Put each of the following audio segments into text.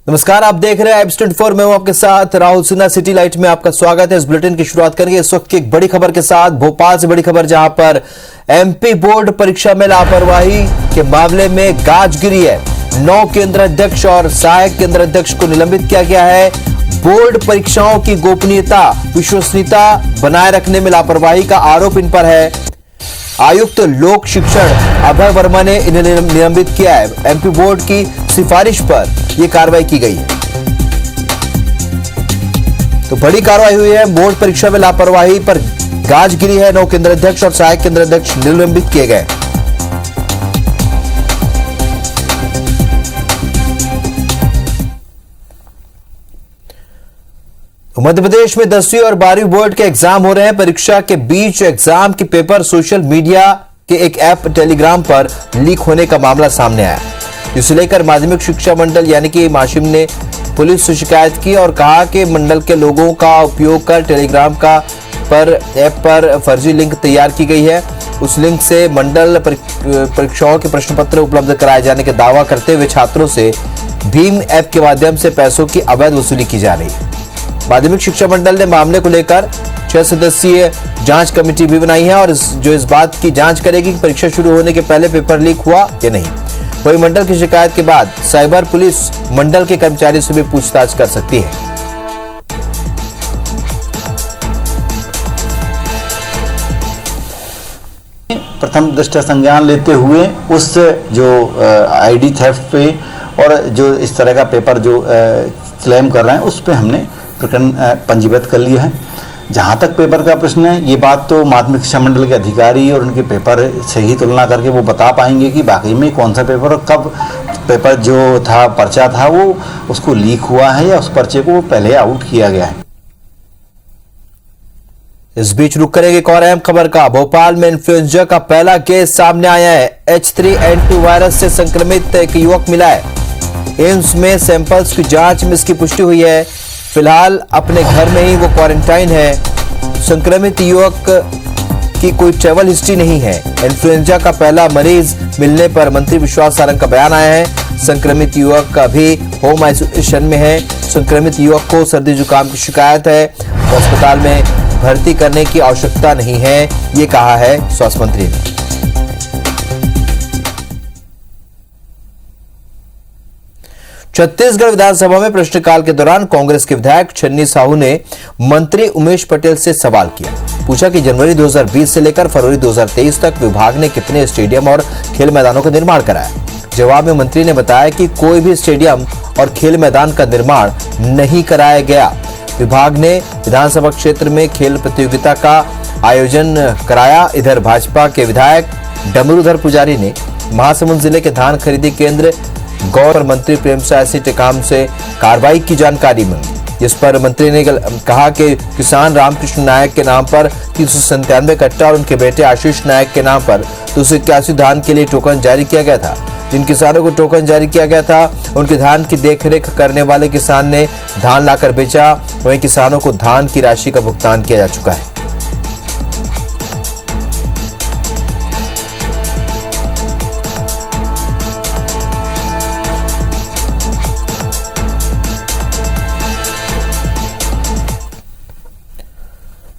नमस्कार, आप देख रहे हैं Ibs24। मैं हूं आपके साथ राहुल सिन्हा। सिटी लाइट में आपका स्वागत है। इस बुलेटिन की शुरुआत करेंगे इस वक्त की एक बड़ी खबर के साथ। भोपाल से बड़ी खबर, जहां पर एमपी बोर्ड परीक्षा में लापरवाही के मामले में गाज गिरी है। 9 केंद्र अध्यक्ष और सहायक केंद्र अध्यक्ष को निलंबित किया गया है। बोर्ड परीक्षाओं की गोपनीयता, विश्वसनीयता बनाए रखने में लापरवाही का आरोप इन पर है। आयुक्त लोक शिक्षण अभय वर्मा ने इन्हें निलंबित किया है। एमपी बोर्ड की सिफारिश पर यह कार्रवाई की गई है। तो बड़ी कार्रवाई हुई है। बोर्ड परीक्षा में लापरवाही पर गाज गिरी है। 9 केंद्र अध्यक्ष और सहायक केंद्र अध्यक्ष निलंबित किए गए। मध्य प्रदेश में 10वीं और 12वीं बोर्ड के एग्जाम हो रहे हैं। परीक्षा के बीच एग्जाम के पेपर सोशल मीडिया के एक ऐप टेलीग्राम पर लीक होने का मामला सामने आया। इसे लेकर माध्यमिक शिक्षा मंडल यानी कि माशिम ने पुलिस से शिकायत की और कहा कि मंडल के लोगों का उपयोग कर टेलीग्राम का ऐप पर फर्जी लिंक तैयार की गई है। उस लिंक से मंडल परीक्षाओं के प्रश्न पत्र उपलब्ध कराए जाने का दावा करते हुए छात्रों से भीम ऐप के माध्यम से पैसों की अवैध वसूली की जा रही है। माध्यमिक शिक्षा मंडल ने मामले को लेकर 6 सदस्यीय जांच कमेटी भी बनाई है और जो इस बात की जांच करेगी कि परीक्षा शुरू होने के पहले पेपर लीक हुआ या नहीं। वहीं मंडल की शिकायत के बाद साइबर पुलिस मंडल के कर्मचारी से भी पूछताछ कर सकती है। प्रथम दृष्टया संज्ञान लेते हुए उस जो आईडी थेफ्ट पे और जो इस तरह का पेपर जो क्लेम कर रहे हैं उस पे हमने प्रकरण पंजीबद्ध कर लिया है। जहाँ तक पेपर का प्रश्न है, ये बात तो माध्यमिक शिक्षा मंडल के अधिकारी और उनके पेपर से ही तुलना करके वो बता पाएंगे कि वाकई में कौन सा पेपर और कब पेपर जो था, पर्चा था, वो उसको लीक हुआ है या उस पर्चे को पहले आउट किया गया है। इस बीच रुक करेंगे एक और अहम खबर का। भोपाल में इन्फ्लुएंजा का पहला केस सामने आया है। H3N2 वायरस से संक्रमित एक युवक मिला है। एम्स में सैंपल्स की जांच में इसकी पुष्टि हुई है। फिलहाल अपने घर में ही वो क्वारंटाइन है। संक्रमित युवक की कोई ट्रैवल हिस्ट्री नहीं है। इन्फ्लुएंजा का पहला मरीज मिलने पर मंत्री विश्वास सारंग का बयान आया है। संक्रमित युवक अभी होम आइसोलेशन में है। संक्रमित युवक को सर्दी जुकाम की शिकायत है। तो अस्पताल में भर्ती करने की आवश्यकता नहीं है, ये कहा है स्वास्थ्य मंत्री ने। छत्तीसगढ़ विधानसभा में प्रश्नकाल के दौरान कांग्रेस के विधायक छन्नी साहू ने मंत्री उमेश पटेल से सवाल किया। पूछा कि जनवरी 2020 से लेकर फरवरी 2023 तक विभाग ने कितने स्टेडियम और खेल मैदानों का निर्माण कराया। जवाब में मंत्री ने बताया कि कोई भी स्टेडियम और खेल मैदान का निर्माण नहीं कराया गया। विभाग ने विधानसभा क्षेत्र में खेल प्रतियोगिता का आयोजन कराया। इधर भाजपा के विधायक डमरूधर पुजारी ने महासमुंद जिले के धान खरीदी केंद्र गौर मंत्री प्रेमसाय टेकाम से कार्रवाई की जानकारी मिली, जिस पर मंत्री ने कहा कि किसान रामकृष्ण नायक के नाम पर 397 कट्टा और उनके बेटे आशीष नायक के नाम पर 281 धान के लिए टोकन जारी किया गया था। जिन किसानों को टोकन जारी किया गया था उनके धान की देखरेख करने वाले किसान ने धान लाकर बेचा। वहीं किसानों को धान की राशि का भुगतान किया जा चुका है।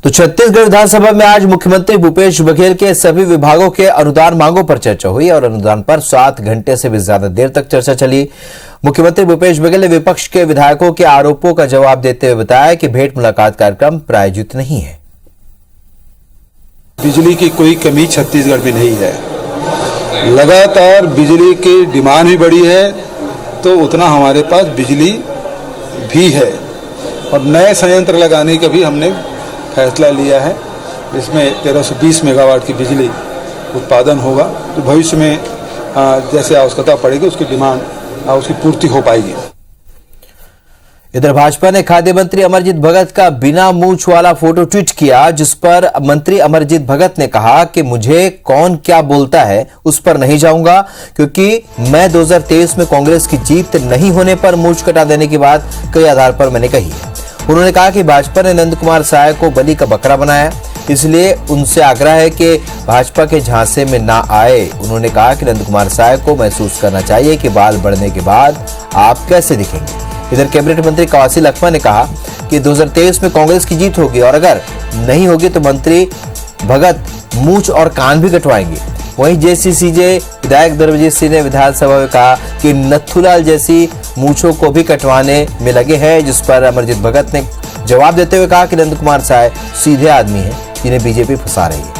तो छत्तीसगढ़ विधानसभा में आज मुख्यमंत्री भूपेश बघेल के सभी विभागों के अनुदान मांगों पर चर्चा हुई और अनुदान पर 7 घंटे से भी ज्यादा देर तक चर्चा चली। मुख्यमंत्री भूपेश बघेल ने विपक्ष के विधायकों के आरोपों का जवाब देते हुए बताया कि भेंट मुलाकात कार्यक्रम प्रायोजित नहीं है। बिजली की कोई कमी छत्तीसगढ़ में नहीं है। लगातार बिजली की डिमांड भी बढ़ी है, तो उतना हमारे पास बिजली भी है और नए संयंत्र लगाने का भी हमने फैसला लिया है, जिसमें 1320 मेगावाट की बिजली उत्पादन होगा। तो भविष्य में जैसे आवश्यकता पड़ेगी उसकी डिमांड उसकी पूर्ति हो पाएगी। इधर भाजपा ने खाद्य मंत्री अमरजीत भगत का बिना मूंछ वाला फोटो ट्वीट किया, जिस पर मंत्री अमरजीत भगत ने कहा कि मुझे कौन क्या बोलता है उस पर नहीं जाऊंगा, क्योंकि मैं 2023 में कांग्रेस की जीत नहीं होने पर मूंछ कटा देने की बात कई आधार पर मैंने कही है। उन्होंने कहा कि भाजपा ने नंद कुमार साय को बलि का बकरा बनाया, इसलिए उनसे आग्रह है कि भाजपा के झांसे में ना आए। उन्होंने कहा कि नंद कुमार साय को महसूस करना चाहिए कि बाल बढ़ने के बाद आप कैसे दिखेंगे। इधर कैबिनेट मंत्री कवासी लखमा ने कहा कि 2023 में कांग्रेस की जीत होगी और अगर नहीं होगी तो मंत्री भगत मूंछ और कान भी कटवाएंगे। वहीं जेसीसीजे विधायक दरवजीत सिंह ने विधानसभा में कहा कि नथुलाल जैसी मूंछों को भी कटवाने में लगे हैं, जिस पर अमरजीत भगत ने जवाब देते हुए कहा कि नंद कुमार साय सीधे आदमी हैं जिन्हें बीजेपी फंसा रही है।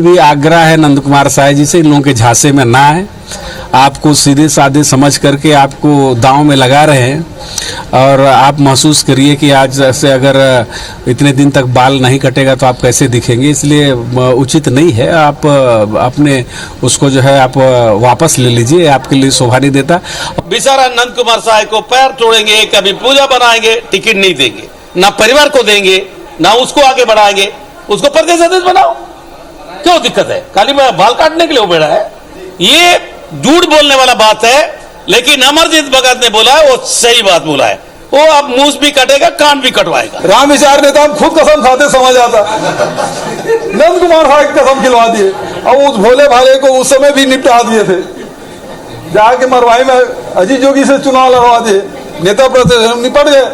भी आग्रह है नंद कुमार साय जी से इन लोगों के झांसे में ना है। आपको सीधे साधे समझ करके आपको दांव में लगा रहे हैं और आप महसूस करिए कि आज से अगर इतने दिन तक बाल नहीं कटेगा तो आप कैसे दिखेंगे, इसलिए उचित नहीं है। आप अपने उसको जो है आप वापस ले लीजिए, आपके लिए शोभा नहीं देता। बेचारा नंद कुमार साय को पैर तोड़ेंगे, कभी पूजा बनाएंगे, टिकट नहीं देंगे, ना परिवार को देंगे ना उसको आगे बढ़ाएंगे। उसको प्रदेश अध्यक्ष बनाओ, क्यों दिक्कत है? खाली मैं बाल काटने के लिए उबेड़ा है? ये झूठ बोलने वाला बात है, लेकिन अमरजीत भगत ने बोला है वो सही बात बोला है। वो अब मूंछ भी कटेगा, कान भी कटवाएगा। राम विचार नेता हम खुद कसम खाते समझ आता, नंद कुमार साय की कसम खिलवा दिए और उस भोले भाले को उस समय भी निपटा दिए थे। जाके मरवाई में अजीत जोगी से चुनाव लड़वा दिए, नेता प्रतिपक्ष निपट गए,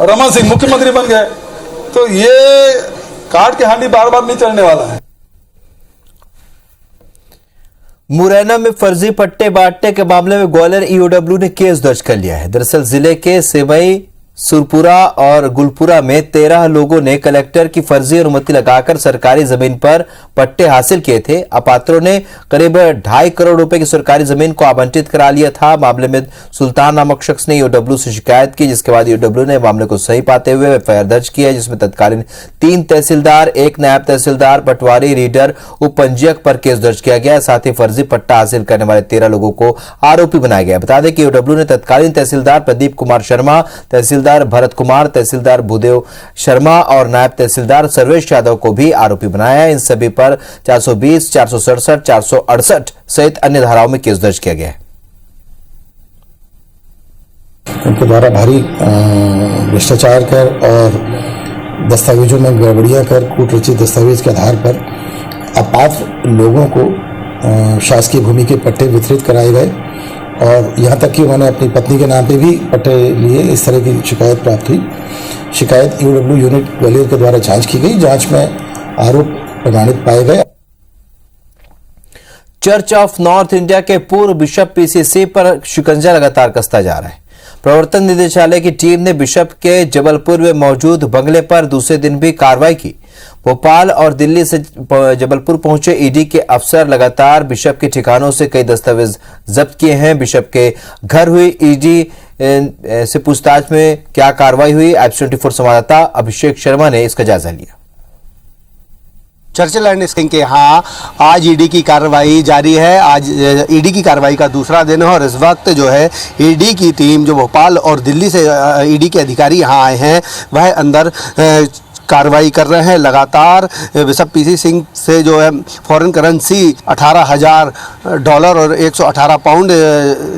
रमन सिंह मुख्यमंत्री बन गए। तो ये काट के हांडी बार बार नहीं चढ़ने वाला है। मुरैना में फर्जी पट्टे बांटने के मामले में ग्वालियर ईओडब्ल्यू ने केस दर्ज कर लिया है। दरअसल जिले के सेवई, सुरपुरा और गुलपुरा में 13 लोगों ने कलेक्टर की फर्जी अनुमति लगाकर सरकारी जमीन पर पट्टे हासिल किए थे। अपात्रों ने करीब 2.5 करोड़ रुपए की सरकारी जमीन को आवंटित करा लिया था। मामले में सुल्तान नामक शख्स ने ईओडब्ल्यू से शिकायत की, जिसके बाद ईओडब्ल्यू ने मामले को सही पाते हुए एफआईआर दर्ज की है, जिसमें तत्कालीन 3 तहसीलदार, 1 नायब तहसीलदार, पटवारी, रीडर, उप पंजीयक पर केस दर्ज किया गया। साथ ही फर्जी पट्टा हासिल करने वाले 13 लोगों को आरोपी बनाया गया। बता दें कि ईओडब्ल्यू ने तत्कालीन तहसीलदार प्रदीप कुमार शर्मा, तहसीलदार भरत कुमार, तहसीलदार भूदेव शर्मा और नायब तहसीलदार सर्वेश यादव को भी आरोपी बनाया है। इन सभी पर 420, 467, 468 सहित अन्य धाराओं में केस दर्ज किया गया है। उनके द्वारा भारी भ्रष्टाचार कर और दस्तावेजों में गड़बड़ियां कर कूट रचित दस्तावेज के आधार पर अपात्र लोगों को शासकीय भूमि के पट्टे वितरित कराए गए और यहाँ तक कि उन्होंने अपनी पत्नी के नाम पे भी पट्टे लिए। इस तरह की शिकायत प्राप्त हुई। शिकायत ईओडब्ल्यू यूनिट ग्वालियर के द्वारा जांच की गई। जांच में आरोप प्रमाणित पाए गए। चर्च ऑफ नॉर्थ इंडिया के पूर्व बिशप पीसीसी पर शिकंजा लगातार कसता जा रहा है। प्रवर्तन निदेशालय की टीम ने बिशप के जबलपुर में मौजूद बंगले पर दूसरे दिन भी कार्रवाई की। भोपाल और दिल्ली से जबलपुर पहुंचे ईडी के अफसर लगातार बिशप के ठिकानों से कई दस्तावेज जब्त किए हैं। बिशप के घर हुई ईडी से पूछताछ में क्या कार्रवाई हुई, IPS24 संवाददाता अभिषेक शर्मा ने इसका जायजा लिया। चर्चिल एंड सिंह के यहाँ आज ईडी की कार्रवाई जारी है। आज ईडी की कार्रवाई का दूसरा दिन है और इस वक्त जो है ईडी की टीम जो भोपाल और दिल्ली से ईडी के अधिकारी यहाँ आए हैं वह अंदर कार्रवाई कर रहे हैं। लगातार बिशप पीसी सिंह से जो है फॉरेन करेंसी $18,000 और 118 पाउंड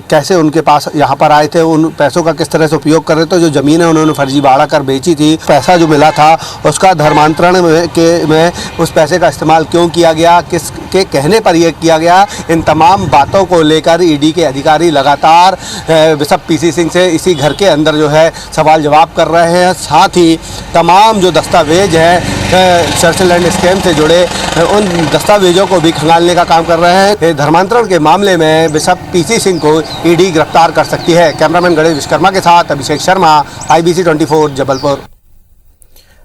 कैसे उनके पास यहाँ पर आए थे, उन पैसों का किस तरह से उपयोग कर रहे थे। जो ज़मीन है उन्होंने फर्जी बाड़ा कर बेची थी, पैसा जो मिला था उसका धर्मांतरण में उस पैसे का इस्तेमाल क्यों किया गया, किसके कहने पर यह किया गया, इन तमाम बातों को लेकर ईडी के अधिकारी लगातार बिशप पीसी सिंह से इसी घर के अंदर जो है सवाल जवाब कर रहे हैं। साथ ही तमाम जो दस्तावेज है चर्चिल एंड स्कैम से जुड़े उन दस्तावेजों को भी खंगालने का काम कर रहे हैं। धर्मांतरण के मामले में बिशप पीसी सिंह को ईडी गिरफ्तार कर सकती है। कैमरामैन गणेश विश्वकर्मा के साथ अभिषेक शर्मा, IBC24 जबलपुर।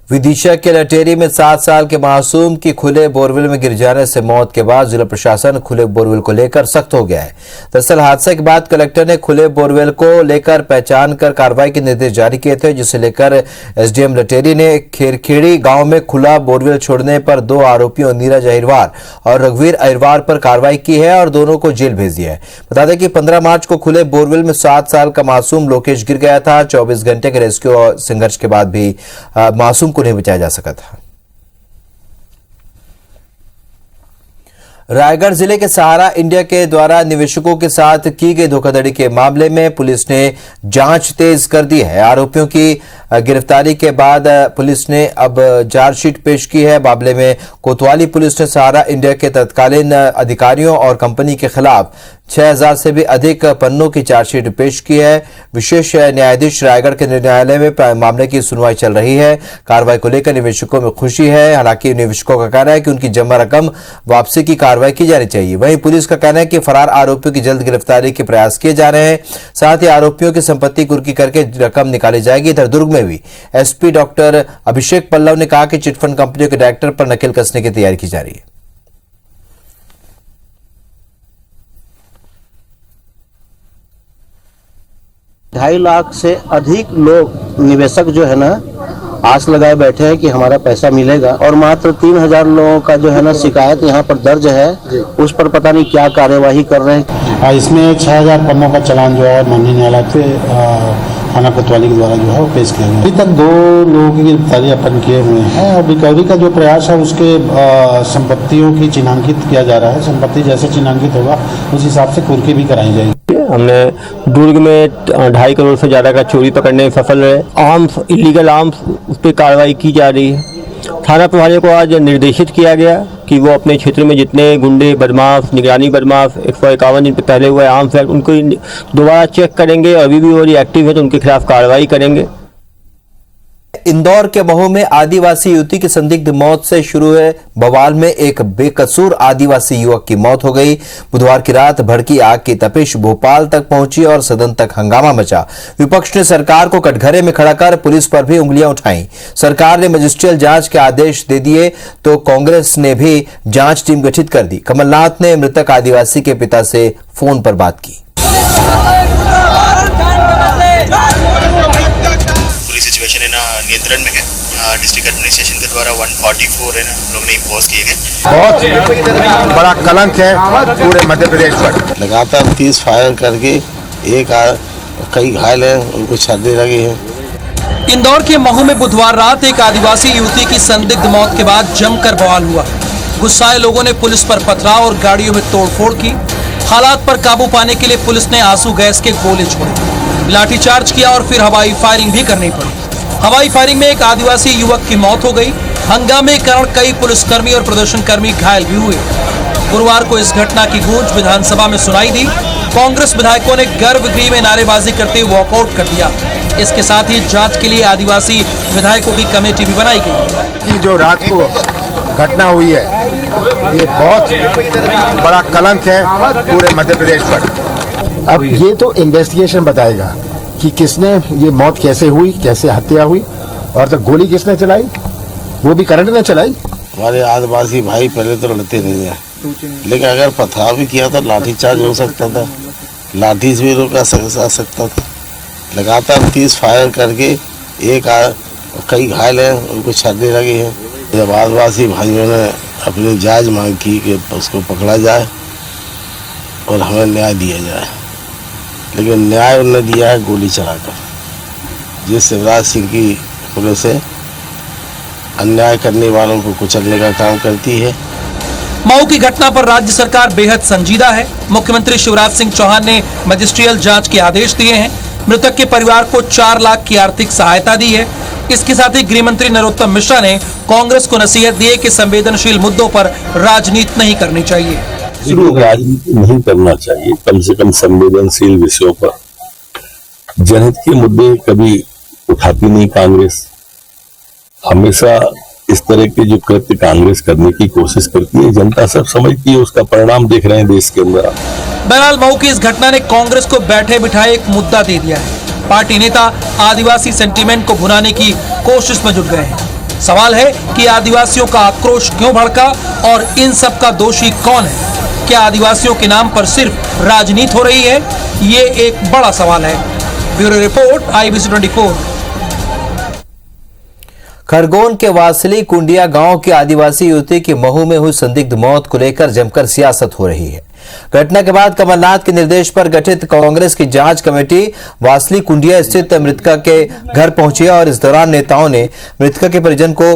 विदिशा के लटेरी में 7 साल के मासूम की खुले बोरवेल में गिर जाने से मौत के बाद जिला प्रशासन खुले बोरवेल को लेकर सख्त हो गया है। दरअसल हादसे के बाद कलेक्टर ने खुले बोरवेल को लेकर पहचान कर कार्रवाई के निर्देश जारी किए थे, जिसे लेकर एसडीएम लटेरी ने खेरखेड़ी गांव में खुला बोरवेल छोड़ने पर 2 आरोपियों नीरज अहिरवार और रघुवीर अहिरवार पर कार्रवाई की है और दोनों को जेल भेज दिया है। बता दें कि 15 मार्च को खुले बोरवेल में 7 साल का मासूम लोकेश गिर गया था। 24 घंटे के रेस्क्यू और संघर्ष के बाद भी मासूम को नहीं बचाया जा सका था। रायगढ़ जिले के सहारा इंडिया के द्वारा निवेशकों के साथ की गई धोखाधड़ी के मामले में पुलिस ने जांच तेज कर दी है। आरोपियों की गिरफ्तारी के बाद पुलिस ने अब चार्जशीट पेश की है। मामले में कोतवाली पुलिस ने सहारा इंडिया के तत्कालीन अधिकारियों और कंपनी के खिलाफ 6000 से भी अधिक पन्नों की चार्जशीट पेश की है। विशेष न्यायाधीश रायगढ़ के न्यायालय में मामले की सुनवाई चल रही है। कार्रवाई को लेकर निवेशकों में खुशी है। हालांकि निवेशकों का कहना है कि उनकी जमा रकम वापसी की कार्रवाई की जानी चाहिए। वहीं पुलिस का कहना है कि फरार आरोपियों की जल्द गिरफ्तारी के प्रयास किए जा रहे हैं। साथ ही आरोपियों की संपत्ति कुर्की करके रकम निकाली जाएगी। इधर दुर्ग में भी एसपी डॉक्टर अभिषेक पल्लव ने कहा कि चिटफंड कंपनियों के डायरेक्टर पर नकेल कसने की तैयारी की जा रही है। ढाई लाख से अधिक लोग निवेशक जो है ना आस लगाए बैठे हैं कि हमारा पैसा मिलेगा, और मात्र 3000 लोगों का जो है ना शिकायत यहाँ पर दर्ज है। उस पर पता नहीं क्या कार्यवाही कर रहे हैं। इसमें 6000 पन्नों का चालान जो है माननीय न्यायालय के थाना कोतवाली के द्वारा जो है वो पेश किया गया। अभी तक 2 लोगों की गिरफ्तारी अपन किए हुए हैं और रिकवरी का जो प्रयास है उसके संपत्तियों की चिन्हांकित किया जा रहा है। संपत्ति जैसे चिन्हांकित होगा उस हिसाब से कुर्की भी कराई जाएगी। हमने दुर्ग में 2.5 करोड़ से ज़्यादा का चोरी पकड़ने में सफल रहे। आर्म्स, इलीगल आर्म्स, उस पर कार्रवाई की जा रही है। थाना प्रभारी को आज निर्देशित किया गया कि वो अपने क्षेत्र में जितने गुंडे, बदमाश, निगरानी बदमाश 151 दिन पहले हुए आर्म्स एक्ट उनको दोबारा चेक करेंगे और अभी भी वो एक्टिव है तो उनके खिलाफ कार्रवाई करेंगे। इंदौर के महू में आदिवासी युवती की संदिग्ध मौत से शुरू हुए बवाल में एक बेकसूर आदिवासी युवक की मौत हो गई। बुधवार की रात भड़की आग की तपिश भोपाल तक पहुंची और सदन तक हंगामा मचा। विपक्ष ने सरकार को कटघरे में खड़ा कर पुलिस पर भी उंगलियां उठाई। सरकार ने मजिस्ट्रियल जांच के आदेश दे दिए तो कांग्रेस ने भी जांच टीम गठित कर दी। कमलनाथ ने मृतक आदिवासी के पिता से फोन पर बात की। सिचुएशन है ना नियंत्रण में है। डिस्ट्रिक्ट एडमिनिस्ट्रेशन के द्वारा 144 है ना लोग ने इम्पोज किए गए। बहुत बड़ा कलंक है पूरे मध्य प्रदेश पर। लगातार 30 फायर करके कई घायल हैं, उनको छर्रे लगे हैं। इंदौर के महू में बुधवार रात एक आदिवासी युवती की संदिग्ध मौत के बाद जमकर बवाल हुआ। गुस्साए लोगों ने पुलिस पर पथराव और गाड़ियों में तोड़फोड़ की। हालात पर काबू पाने के लिए पुलिस ने आंसू गैस के गोले छोड़े, लाठीचार्ज किया और फिर हवाई फायरिंग भी करनी पड़ी। हवाई फायरिंग में एक आदिवासी युवक की मौत हो गई। हंगामे के कारण कई पुलिसकर्मी और प्रदर्शनकर्मी घायल भी हुए। गुरुवार को इस घटना की गूंज विधानसभा में सुनाई दी। कांग्रेस विधायकों ने गर्भगृह में नारेबाजी करते हुए वॉकआउट कर दिया। इसके साथ ही जांच के लिए आदिवासी विधायकों की कमेटी भी बनाई गई। जो रात को घटना हुई है ये बहुत बड़ा कलंक है पूरे मध्य प्रदेश पर। अब ये तो इन्वेस्टिगेशन बताएगा कि किसने ये मौत कैसे हुई, कैसे हत्या हुई, और तो गोली किसने चलाई, वो भी करंट ने चलाई। हमारे आदिवासी भाई पहले तो लड़ते नहीं है, लेकिन अगर पथराव भी किया तो लाठीचार्ज हो सकता था, लाठी से भी रोका जा सकता था। लगातार 30 फायर करके कई घायल हैं, उनको छर्रे लगे हैं। जब आदिवासी भाइयों ने अपनी जायज मांग की कि उसको पकड़ा जाए और हमें न्याय दिया जाए, लेकिन न्याय उन्होंने दिया है गोली चलाकर। जिस शिवराज सिंह की पुलिस है अन्याय करने वालों को कुचलने का काम करती है। मऊ की घटना पर राज्य सरकार बेहद संजीदा है। मुख्यमंत्री शिवराज सिंह चौहान ने मजिस्ट्रियल जांच के आदेश दिए हैं। मृतक के परिवार को 4 लाख की आर्थिक सहायता दी है। इसके साथ ही गृह मंत्री नरोत्तम मिश्रा ने कांग्रेस को नसीहत दी है कि संवेदनशील मुद्दों पर राजनीति नहीं करनी चाहिए। राजनीति नहीं करना चाहिए, कम से कम संवेदनशील विषयों पर। जनहित के मुद्दे कभी उठाती नहीं कांग्रेस। हमेशा इस तरह के जो कृत्य कांग्रेस करने की कोशिश करती है, जनता सब समझती है, उसका परिणाम देख रहे हैं देश के अंदर। बहरहाल मऊ की इस घटना ने कांग्रेस को बैठे बिठाए एक मुद्दा दे दिया है। पार्टी नेता आदिवासी सेंटीमेंट को भुनाने की कोशिश में जुट गए हैं। सवाल है कि आदिवासियों का आक्रोश क्यों भड़का और इन सब का दोषी कौन है? क्या आदिवासियों के नाम पर सिर्फ राजनीति हो रही है? ये एक बड़ा सवाल है। Bureau report, IBC 24। खरगोन के वासली कुंडिया गांव की आदिवासी युवती की महू में हुई संदिग्ध मौत को लेकर जमकर सियासत हो रही है। घटना के बाद कमलनाथ के निर्देश पर गठित कांग्रेस की जांच कमेटी वासली कुंडिया स्थित मृतका के घर पहुंची और इस दौरान नेताओं ने मृतका के परिजन को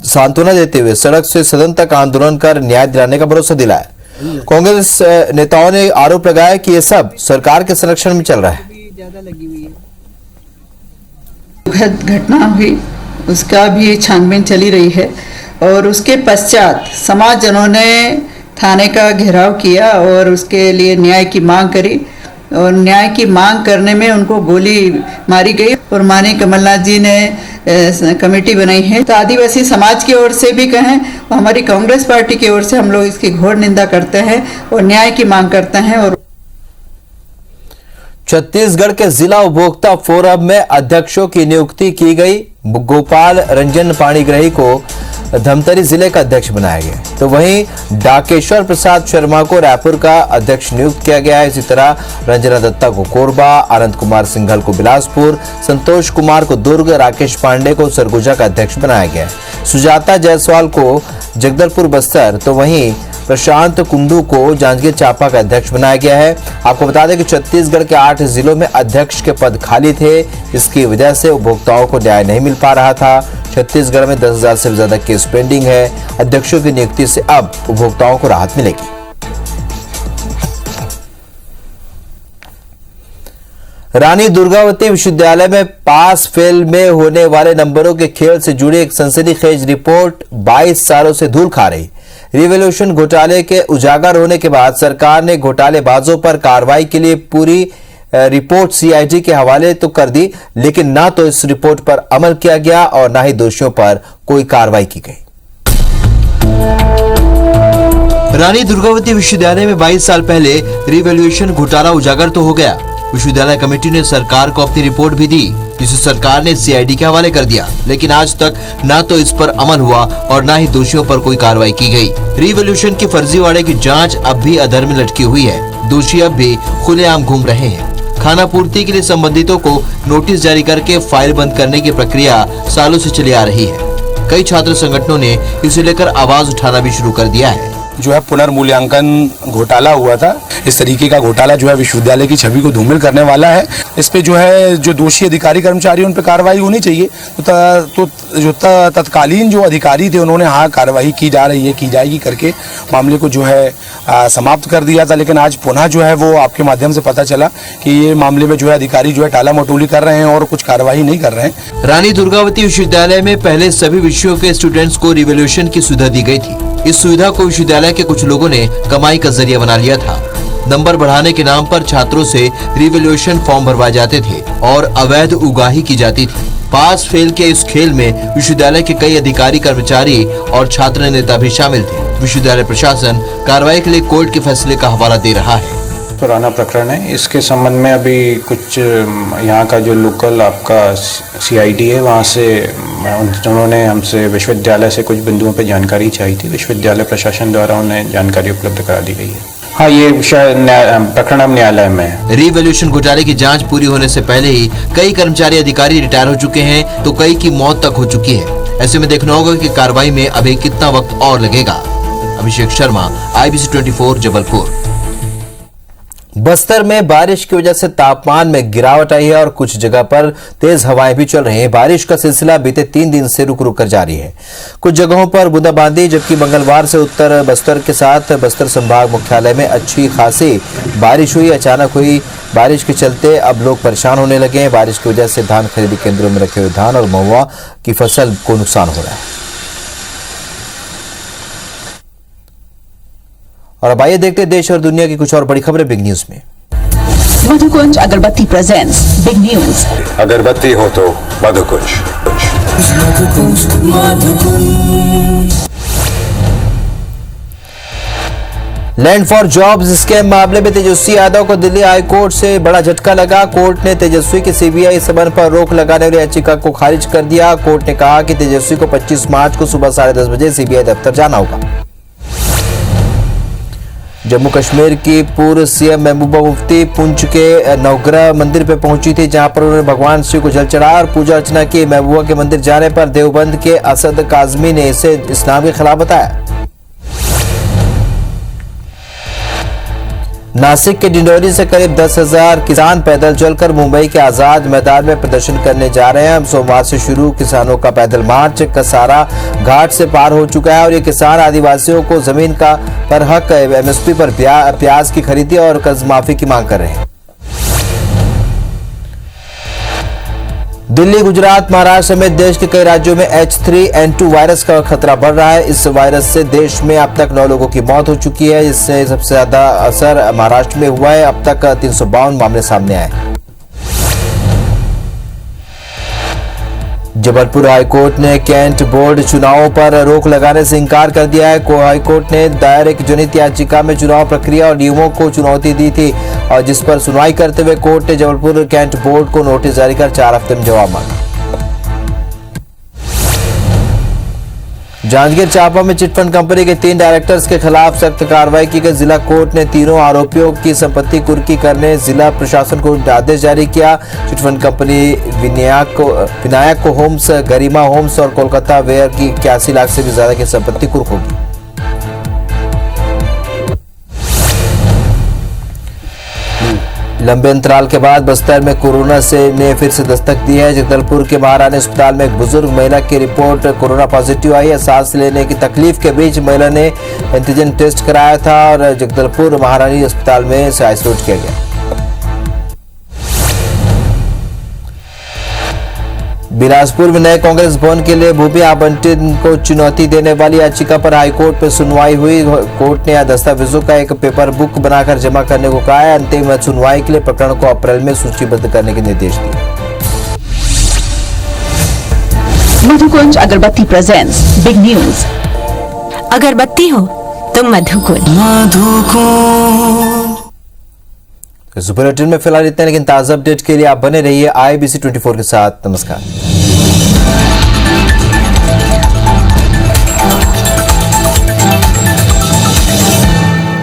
सांत्वना देते हुए सड़क से सदन तक आंदोलन कर न्याय दिलाने का भरोसा दिलाया। कांग्रेस नेताओं ने आरोप लगाया कि ये सब सरकार के संरक्षण में चल रहा है। घटना हुई उसका भी छानबीन चली रही है और उसके पश्चात समाजजनों ने थाने का घेराव किया और उसके लिए न्याय की मांग करी और न्याय की मांग करने में उनको गोली मारी गई और माननीय कमलनाथ जी ने कमेटी बनाई है। तो आदिवासी समाज की ओर से भी कहें और हमारी कांग्रेस पार्टी की ओर से हम लोग इसकी घोर निंदा करते हैं और न्याय की मांग करते हैं। और छत्तीसगढ़ के जिला उपभोक्ता फोरम में अध्यक्षों की नियुक्ति की गई। गोपाल रंजन पाणिग्राही को धमतरी जिले का अध्यक्ष बनाया गया, तो वहीं डाकेश्वर प्रसाद शर्मा को रायपुर का अध्यक्ष नियुक्त किया गया है। इसी तरह रंजना दत्ता को कोरबा, आनंद कुमार सिंघल को बिलासपुर, संतोष कुमार को दुर्ग, राकेश पांडे को सरगुजा का अध्यक्ष बनाया गया है। सुजाता जायसवाल को जगदलपुर बस्तर, तो वहीं प्रशांत कुंडू को जांजगीर चांपा का अध्यक्ष बनाया गया है। आपको बता दें कि छत्तीसगढ़ के 8 जिलों में अध्यक्ष के पद खाली थे। इसकी वजह से उपभोक्ताओं को न्याय नहीं मिल पा रहा था। छत्तीसगढ़ में 10,000 से ज्यादा केस पेंडिंग है। अध्यक्षों की नियुक्ति से अब उपभोक्ताओं को राहत मिलेगी। रानी दुर्गावती विश्वविद्यालय में पास फेल में होने वाले नंबरों के खेल से जुड़ी एक सनसनीखेज रिपोर्ट 22 सालों से धूल खा रही। रिवॉल्यूशन घोटाले के उजागर होने के बाद सरकार ने घोटालेबाजों पर कार्रवाई के लिए पूरी रिपोर्ट सीआईडी के हवाले तो कर दी, लेकिन ना तो इस रिपोर्ट पर अमल किया गया और ना ही दोषियों पर कोई कार्रवाई की गई। रानी दुर्गावती विश्वविद्यालय में 22 साल पहले रिवॉल्यूशन घोटाला उजागर तो हो गया। विश्वविद्यालय कमेटी ने सरकार को अपनी रिपोर्ट भी दी, जिसे सरकार ने सीआईडी के हवाले कर दिया, लेकिन आज तक ना तो इस पर अमल हुआ और ना ही दोषियों पर कोई कार्रवाई की गई। रिवॉल्यूशन की फर्जीवाड़े की जांच अब भी अधर में लटकी हुई है। दोषी अब भी खुलेआम घूम रहे हैं। खाना पूर्ति के लिए संबंधितों को नोटिस जारी करके फाइल बंद करने की प्रक्रिया सालों से चली आ रही है। कई छात्र संगठनों ने इसे लेकर आवाज उठाना भी शुरू कर दिया है। जो है पुनर्मूल्यांकन घोटाला हुआ था, इस तरीके का घोटाला जो है विश्वविद्यालय की छवि को धूमिल करने वाला है। इस पे जो है जो दोषी अधिकारी कर्मचारी उन पे कार्रवाई होनी चाहिए। तो जो तत्कालीन जो अधिकारी थे उन्होंने हाँ कार्रवाई की जा रही है, की जाएगी करके मामले को जो है समाप्त कर दिया था, लेकिन आज पुनः जो है वो आपके माध्यम से पता चला कि ये मामले में जो है अधिकारी जो है टाला मटोली कर रहे हैं और कुछ कार्रवाई नहीं कर रहे हैं। रानी दुर्गावती विश्वविद्यालय में पहले सभी विषयों के स्टूडेंट्स को रिवॉल्यूशन की सुविधा दी गई थी। इस सुविधा को विश्वविद्यालय के कुछ लोगों ने कमाई का जरिया बना लिया था। नंबर बढ़ाने के नाम पर छात्रों से रिवॉल्यूशन फॉर्म भरवाए जाते थे और अवैध उगाही की जाती थी। पास फेल के इस खेल में विश्वविद्यालय के कई अधिकारी कर्मचारी और छात्र नेता भी शामिल थे। विश्वविद्यालय प्रशासन कार्रवाई के लिए कोर्ट के फैसले का हवाला दे रहा है। पुराना प्रकरण है, इसके संबंध में अभी कुछ यहाँ का जो लोकल आपका सीआईडी है वहाँ से उन्होंने हमसे विश्वविद्यालय से कुछ बिंदुओं पे जानकारी चाहिए थी। विश्वविद्यालय प्रशासन द्वारा उन्हें जानकारी उपलब्ध करा दी गई है। हाँ, ये प्रकरण अब न्यायालय में है। रिवॉल्यूशन घोटाले की जांच पूरी होने से पहले ही कई कर्मचारी अधिकारी रिटायर हो चुके हैं, तो कई की मौत तक हो चुकी है। ऐसे में देखना होगा कि कार्रवाई में अभी कितना वक्त और लगेगा। अभिषेक शर्मा, IBC 24 जबलपुर। बस्तर में बारिश की वजह से तापमान में गिरावट आई है और कुछ जगह पर तेज हवाएं भी चल रही हैं। बारिश का सिलसिला बीते 3 दिन से रुक रुक कर जारी है। कुछ जगहों पर बूंदाबांदी, जबकि मंगलवार से उत्तर बस्तर के साथ बस्तर संभाग मुख्यालय में अच्छी खासी बारिश हुई। अचानक हुई बारिश के चलते अब लोग परेशान होने लगे हैं। बारिश की वजह से धान खरीदी केंद्रों में रखे हुए धान और महुआ की फसल को नुकसान हो रहा है। और अब आइए देखते हैं देश और दुनिया की कुछ और बड़ी खबरें बिग न्यूज में। मधुकुंज अगरबत्ती प्रेजेंट्स बिग न्यूज। अगरबत्ती हो तो Madhukunj. Land for jobs scam मामले में तेजस्वी यादव को दिल्ली हाईकोर्ट से बड़ा झटका लगा। कोर्ट ने तेजस्वी की सीबीआई समन पर रोक लगाने वाली याचिका को खारिज कर दिया। कोर्ट ने कहा कि तेजस्वी को 25 मार्च को सुबह 10:30 बजे सीबीआई दफ्तर जाना होगा। जम्मू कश्मीर की पूर्व सीएम महबूबा मुफ्ती पुंछ के नवग्रह मंदिर पर पहुंची थी, जहां पर उन्होंने भगवान शिव को जल चढ़ाया और पूजा अर्चना की। महबूबा के मंदिर जाने पर देवबंद के असद काजमी ने इसे इस्लाम के खिलाफ बताया। नासिक के डिंडोरी से करीब 10,000 किसान पैदल चलकर मुंबई के आजाद मैदान में प्रदर्शन करने जा रहे हैं। सोमवार से शुरू किसानों का पैदल मार्च कसारा घाट से पार हो चुका है और ये किसान आदिवासियों को जमीन का पर हक एमएसपी पर प्याज की खरीदी और कर्ज माफी की मांग कर रहे हैं। दिल्ली, गुजरात, महाराष्ट्र समेत देश के कई राज्यों में H3N2 वायरस का खतरा बढ़ रहा है। इस वायरस से देश में अब तक 9 लोगों की मौत हो चुकी है। इससे सबसे ज्यादा असर महाराष्ट्र में हुआ है। अब तक 352 मामले सामने आए। जबलपुर हाईकोर्ट ने कैंट बोर्ड चुनावों पर रोक लगाने से इंकार कर दिया है। हाईकोर्ट ने दायर एक जनहित याचिका में चुनाव प्रक्रिया और नियमों को चुनौती दी थी और जिस पर सुनवाई करते हुए कोर्ट ने जबलपुर कैंट बोर्ड को नोटिस जारी कर 4 हफ्ते में जवाब मांगा। जांजगीर चांपा में चिटफंड कंपनी के 3 डायरेक्टर्स के खिलाफ सख्त कार्रवाई की गई। जिला कोर्ट ने तीनों आरोपियों की संपत्ति कुर्की करने जिला प्रशासन को आदेश जारी किया। चिटफंड कंपनी विनायक होम्स, गरिमा होम्स और कोलकाता वेयर की 81 लाख से भी ज्यादा की संपत्ति कुर्क होगी। लंबे अंतराल के बाद बस्तर में कोरोना ने फिर से दस्तक दी है। जगदलपुर के महारानी अस्पताल में एक बुजुर्ग महिला की रिपोर्ट कोरोना पॉजिटिव आई है। सांस लेने की तकलीफ के बीच महिला ने एंटीजन टेस्ट कराया था और जगदलपुर महारानी अस्पताल में इसे आइसोलेट किया गया। बिलासपुर में नए कांग्रेस भवन के लिए भूमि आवंटन को चुनौती देने वाली याचिका पर हाईकोर्ट में सुनवाई हुई। कोर्ट ने दस्तावेजों का एक पेपर बुक बनाकर जमा करने को कहा है। अंतिम सुनवाई के लिए प्रकरण को अप्रैल में सूचीबद्ध करने के निर्देश दिए। मधुकुंज अगरबत्ती प्रेजेंट्स बिग न्यूज। अगरबत्ती हो तो मधुकुंज। इस बुलेटिन में फिलहाल इतना, लेकिन ताजा अपडेट के लिए आप बने रहिए IBC 24 के साथ। नमस्कार।